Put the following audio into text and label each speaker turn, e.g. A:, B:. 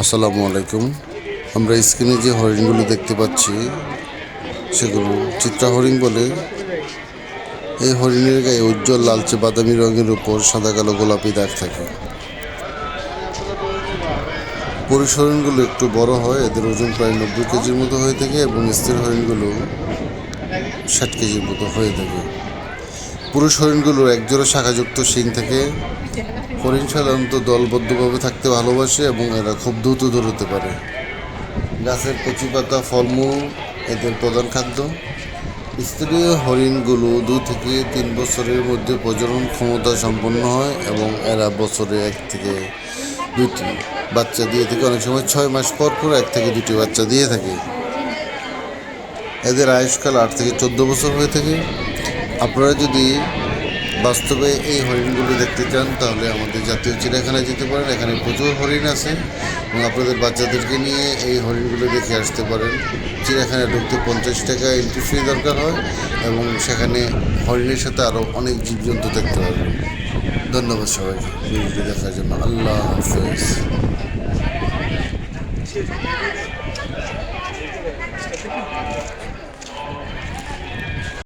A: আসসালামু আলাইকুম। আমরা স্ক্রিনে যে হরিণগুলো দেখতে পাচ্ছি সেগুলো চিত্রা হরিণ বলে। এই হরিণের গায়ে উজ্জ্বল লালচে বাদামি রঙের উপর সাদা কালো গোলাপি দাগ থাকে। পুরুষ হরিণগুলো একটু বড় হয়, এদের ওজন প্রায় 90 কেজির মতো হয়ে থাকে এবং স্ত্রী হরিণগুলো 60 কেজির মতো হয়ে থাকে। পুরুষ হরিণগুলোর একজোড়া শাখাযুক্ত শিং থাকে। হরিণ সাধারণত দলবদ্ধভাবে থাকতে ভালোবাসে এবং এরা খুব দ্রুত দৌড়তে পারে। গাছের কচি পাতা, ফলমূল এদের প্রধান খাদ্য। স্ত্রী হরিণগুলো 2 থেকে 3 বছরের মধ্যে প্রজনন ক্ষমতা সম্পন্ন হয় এবং এরা বছরে 1 থেকে 2টি বাচ্চা দিয়ে থাকে। অনেক সময় 6 মাস পর 1 থেকে 2টি বাচ্চা দিয়ে থাকে। এদের আয়ুষ্কাল 8 থেকে 14 বছর হয়ে থাকে। আপনারা যদি বাস্তবে এই হরিণগুলো দেখতে চান তাহলে আমাদের জাতীয় চিড়িয়াখানায় যেতে পারেন। এখানে প্রচুর হরিণ আছে এবং আপনাদের বাচ্চাদেরকে নিয়ে এই হরিণগুলো দেখে আসতে পারেন। চিড়িয়াখানায় ঢুকতে 50 টাকা এন্ট্রি ফি দরকার হয় এবং সেখানে হরিণের সাথে আরও অনেক জীবজন্তু দেখতে পারবেন। ধন্যবাদ সবাইকে ভিডিওটি দেখার জন্য। আল্লাহ হাফেজ।